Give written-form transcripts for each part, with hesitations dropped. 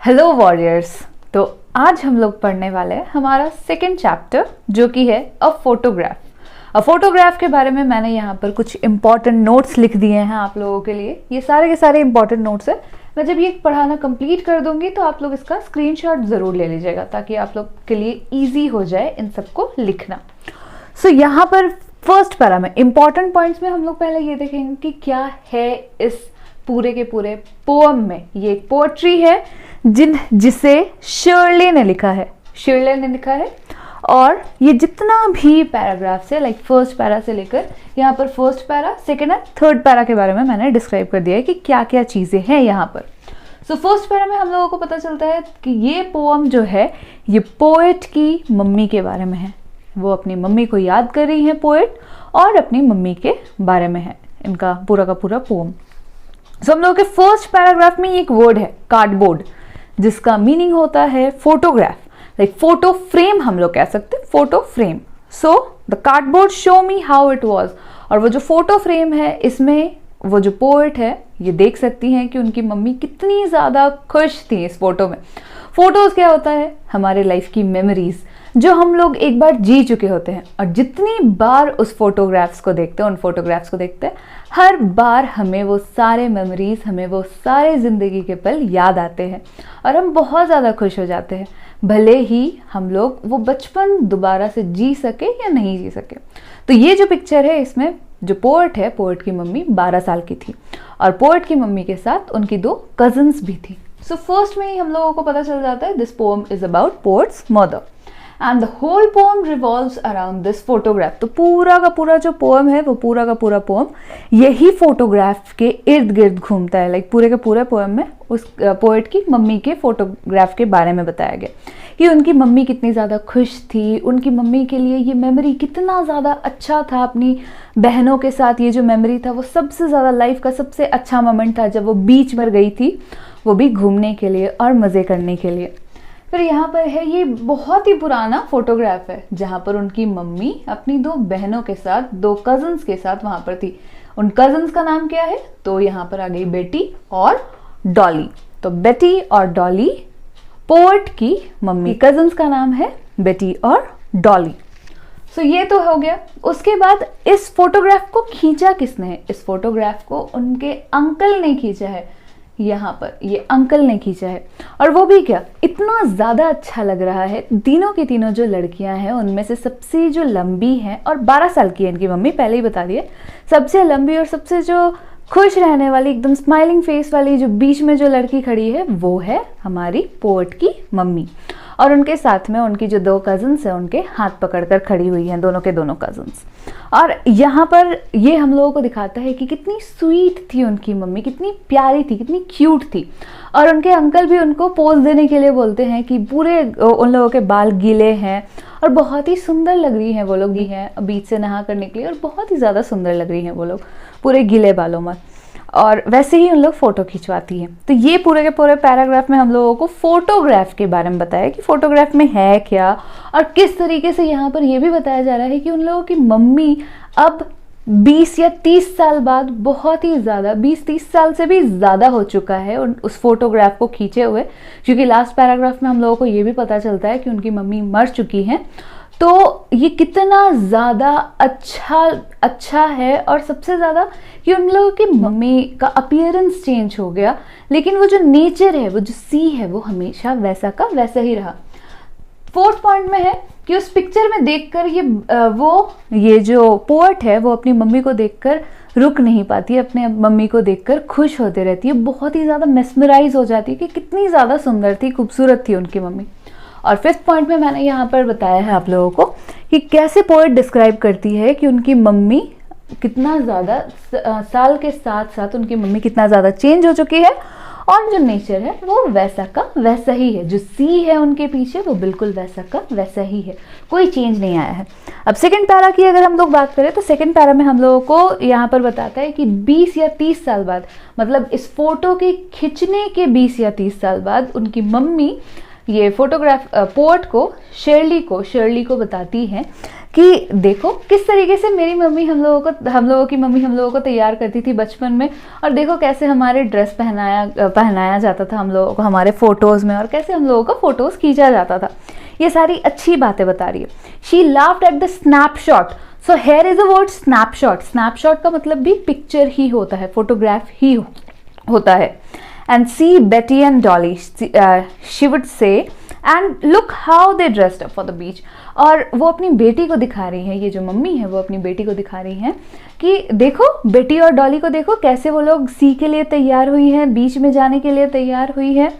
Hello warriors. तो आज हम लोग पढ़ने वाले हैं हमारा सेकंड चैप्टर जो कि है अ फोटोग्राफ के बारे में। मैंने यहाँ पर कुछ इंपॉर्टेंट नोट्स लिख दिए हैं आप लोगों के लिए। ये सारे के सारे इंपॉर्टेंट नोट्स है। मैं जब ये पढ़ाना कंप्लीट कर दूंगी तो आप लोग इसका स्क्रीनशॉट ज़रूर ले लीजिएगा ताकि आप लोग के लिए ईजी हो जाए इन सबको लिखना। सो यहाँ पर फर्स्ट पैरा में इंपॉर्टेंट पॉइंट्स में हम लोग पहले ये देखेंगे कि क्या है इस पूरे के पूरे पोएम में। ये एक पोएट्री है जिसे शर्ले ने लिखा है। और ये जितना भी पैराग्राफ्स है लाइक फर्स्ट पैरा से लेकर यहाँ पर first para, second and third para के बारे में मैंने डिस्क्राइब कर दिया है कि क्या क्या चीज़ें हैं यहाँ पर। सो फर्स्ट पैरा में हम लोगों को पता चलता है कि ये पोएम जो है ये पोएट की मम्मी के बारे में है। वो अपनी मम्मी को याद कर रही है पोएट, और अपनी मम्मी के बारे में है इनका पूरा का पूरा पोएम। सो हम लोगों के फर्स्ट पैराग्राफ में एक वर्ड है कार्डबोर्ड, जिसका मीनिंग होता है फोटोग्राफ, लाइक फोटो फ्रेम हम लोग कह सकते हैं, photo frame. So the cardboard show me how it was. और वो जो फोटो फ्रेम है इसमें वो जो पोएट है ये देख सकती हैं कि उनकी मम्मी कितनी ज़्यादा खुश थी इस फोटो में। फोटोज़ क्या होता है? हमारे लाइफ की मेमोरीज जो हम लोग एक बार जी चुके होते हैं, और जितनी बार उस फोटोग्राफ्स को देखते हैं, उन फोटोग्राफ्स को देखते हैं, हर बार हमें वो सारे मेमोरीज, हमें वो सारे ज़िंदगी के पल याद आते हैं और हम बहुत ज़्यादा खुश हो जाते हैं, भले ही हम लोग वो बचपन दोबारा से जी सके या नहीं जी सके। तो ये जो पिक्चर है इसमें जो पोएट है, पोएट की मम्मी 12 साल की थी और पोएट की मम्मी के साथ उनकी 2 कजन्स भी थी। सो फर्स्ट में ही हम लोगों को पता चल जाता है this poem is about poet's mother and the whole poem revolves around this photograph. तो पूरा का पूरा जो पोएम है वो पूरा का पूरा पोएम यही फोटोग्राफ के इर्द गिर्द घूमता है। लाइक पूरे के पूरे पोएम में उस पोएट की मम्मी के फोटोग्राफ के बारे में बताया गया कि उनकी मम्मी कितनी ज़्यादा खुश थी, उनकी मम्मी के लिए ये मेमोरी कितना ज़्यादा अच्छा था, अपनी बहनों के साथ ये जो मेमोरी था वो सबसे ज़्यादा लाइफ का सबसे अच्छा मोमेंट था जब वो बीच पर गई थी, वो भी घूमने के लिए और मज़े करने के लिए। फिर यहाँ पर है ये बहुत ही पुराना फोटोग्राफ है जहाँ पर उनकी मम्मी अपनी 2 बहनों के साथ, 2 कजन्स के साथ वहाँ पर थी। उन कजन्स का नाम क्या है? तो यहाँ पर आ गई बेटी और डॉली। तो बेटी और डॉली पोएट की मम्मी, कजन्स का नाम है बेटी और डॉली। सो ये तो हो गया। उसके बाद इस फोटोग्राफ को खींचा किसने है? इस फोटोग्राफ को उनके अंकल ने खींचा है। यहाँ पर ये अंकल ने खींचा है, और वो भी क्या, इतना ज़्यादा अच्छा लग रहा है। तीनों की तीनों जो लड़कियां हैं उनमें से सबसे जो लंबी है और 12 साल की है इनकी मम्मी, पहले ही बता दिए, सबसे लंबी और सबसे जो खुश रहने वाली, एकदम स्माइलिंग फेस वाली जो बीच में जो लड़की खड़ी है वो है हमारी पोएट की मम्मी। और उनके साथ में उनकी जो 2 कजन्स हैं उनके हाथ पकड़कर खड़ी हुई हैं, दोनों के दोनों कजन्स। और यहाँ पर ये हम लोगों को दिखाता है कि कितनी स्वीट थी उनकी मम्मी, कितनी प्यारी थी, कितनी क्यूट थी। और उनके अंकल भी उनको पोज देने के लिए बोलते हैं कि पूरे उन लोगों के बाल गीले हैं और बहुत ही सुंदर लग रही हैं वो लोग भी हैं बीच से नहा करने के लिए, और बहुत ही ज़्यादा सुंदर लग रही हैं वो लोग पूरे गीले बालों में। और वैसे ही उन लोग फ़ोटो खिंचवाती हैं। तो ये पूरे के पूरे पैराग्राफ में हम लोगों को फोटोग्राफ के बारे में बताया कि फोटोग्राफ में है क्या, और किस तरीके से यहाँ पर ये भी बताया जा रहा है कि उन लोगों की मम्मी अब 20 या 30 साल बाद, बहुत ही ज़्यादा 20-30 साल से भी ज़्यादा हो चुका है उस फोटोग्राफ को खींचे हुए, क्योंकि लास्ट पैराग्राफ में हम लोगों को ये भी पता चलता है कि उनकी मम्मी मर चुकी हैं। तो ये कितना ज़्यादा अच्छा है, और सबसे ज़्यादा कि उन लोगों की मम्मी का अपीयरेंस चेंज हो गया, लेकिन वो जो नेचर है, वो जो सी है, वो हमेशा वैसा का वैसा ही रहा। फोर्थ पॉइंट में है कि उस पिक्चर में देखकर ये जो पोएट है वो अपनी मम्मी को देखकर रुक नहीं पाती, अपने मम्मी को देखकर खुश होते रहती है, बहुत ही ज़्यादा मेस्मराइज हो जाती है कि कितनी ज़्यादा सुंदर थी, खूबसूरत थी उनकी मम्मी। और फिफ्थ पॉइंट में मैंने यहाँ पर बताया है आप लोगों को कि कैसे पोएट डिस्क्राइब करती है कि उनकी मम्मी कितना ज़्यादा साल के साथ साथ उनकी मम्मी कितना ज़्यादा चेंज हो चुकी है, और जो नेचर है वो वैसा का वैसा ही है, जो सी है उनके पीछे वो बिल्कुल वैसा का वैसा ही है, कोई चेंज नहीं आया है। अब सेकंड पैरा की अगर हम लोग बात करें तो सेकंड पैरा में हम लोगों को यहाँ पर बताता है कि 20 या 30 साल बाद, मतलब इस फोटो के खिंचने के 20 या 30 साल बाद उनकी मम्मी ये फोटोग्राफ पोएट को शेरली को बताती हैं कि देखो किस तरीके से मेरी मम्मी हम लोगों की मम्मी हम लोगों को तैयार करती थी बचपन में, और देखो कैसे हमारे ड्रेस पहनाया जाता था हम लोगों को हमारे फोटोज़ में, और कैसे हम लोगों का फोटोज़ खींचा जाता था। ये सारी अच्छी बातें बता रही है। She laughed at the snapshot. So here is a word snapshot. Snapshot का मतलब भी पिक्चर ही होता है, फोटोग्राफ ही होता है। एंड सी बेटी and Dolly, she would say, and look how they dressed up for the beach. और वो अपनी बेटी को दिखा रही है, ये जो मम्मी है वो अपनी बेटी को दिखा रही हैं कि देखो बेटी और डॉली को देखो कैसे वो लोग सी के लिए तैयार हुई हैं, बीच में जाने के लिए तैयार हुई है,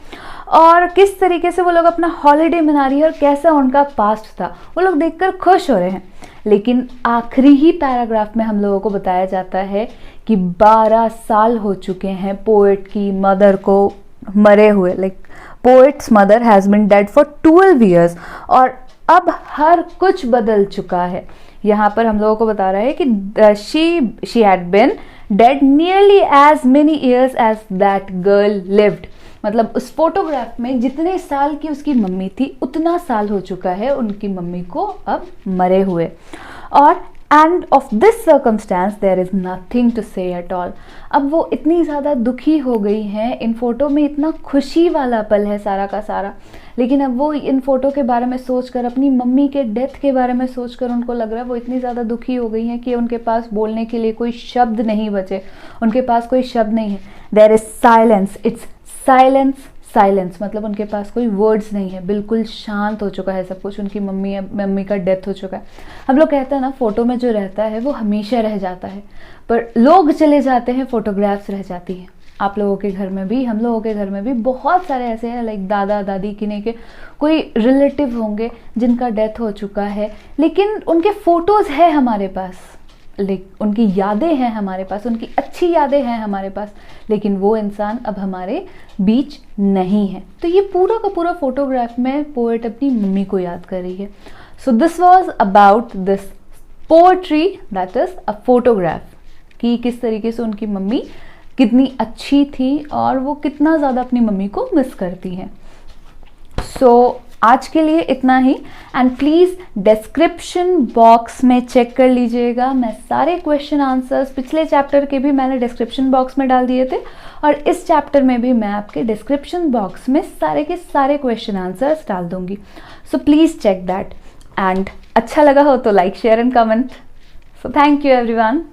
और किस तरीके से वो लोग अपना हॉलीडे मना रही है, और कैसा उनका पास्ट था वो लोग देखकर खुश हो रहे हैं। लेकिन आखिरी ही पैराग्राफ में हम लोगों को बताया जाता है कि 12 साल हो चुके हैं पोएट की मदर को मरे हुए। Like poet's mother has been dead for 12 years, और अब हर कुछ बदल चुका है। यहाँ पर हम लोगों को बता रहा है कि she had been dead nearly as many years as that girl lived. मतलब उस फोटोग्राफ में जितने साल की उसकी मम्मी थी उतना साल हो चुका है उनकी मम्मी को अब मरे हुए। और and of this circumstance there is nothing to say at all. अब वो इतनी ज़्यादा दुखी हो गई हैं, इन फोटो में इतना खुशी वाला पल है सारा का सारा, लेकिन अब वो इन फोटो के बारे में सोचकर, अपनी मम्मी के डेथ के बारे में सोचकर उनको लग रहा है वो इतनी ज़्यादा दुखी हो गई हैं कि उनके पास बोलने के लिए कोई शब्द नहीं बचे, उनके पास कोई शब्द नहीं है। There is silence, it's silence, मतलब उनके पास कोई वर्ड्स नहीं है, बिल्कुल शांत हो चुका है सब कुछ। उनकी मम्मी का डेथ हो चुका है। हम लोग कहते हैं ना फोटो में जो रहता है वो हमेशा रह जाता है, पर लोग चले जाते हैं, फोटोग्राफ्स रह जाती हैं। आप लोगों के घर में भी, हम लोगों के घर में भी बहुत सारे ऐसे हैं, लाइक दादा दादी किन्हीं के कोई रिलेटिव होंगे जिनका डेथ हो चुका है, लेकिन उनके फोटोज़ है हमारे पास, उनकी यादें हैं हमारे पास, उनकी अच्छी यादें हैं हमारे पास, लेकिन वो इंसान अब हमारे बीच नहीं है। तो ये पूरा का पूरा फोटोग्राफ में पोएट अपनी मम्मी को याद कर रही है। So this was about this poetry that is a photograph, कि किस तरीके से उनकी मम्मी कितनी अच्छी थी और वो कितना ज़्यादा अपनी मम्मी को मिस करती हैं। सो आज के लिए इतना ही, एंड प्लीज़ डिस्क्रिप्शन बॉक्स में चेक कर लीजिएगा। मैं सारे क्वेश्चन आंसर्स पिछले चैप्टर के भी मैंने डिस्क्रिप्शन बॉक्स में डाल दिए थे, और इस चैप्टर में भी मैं आपके डिस्क्रिप्शन बॉक्स में सारे के सारे क्वेश्चन आंसर्स डाल दूंगी। So please check that, and अच्छा लगा हो तो like share and comment. So thank you everyone.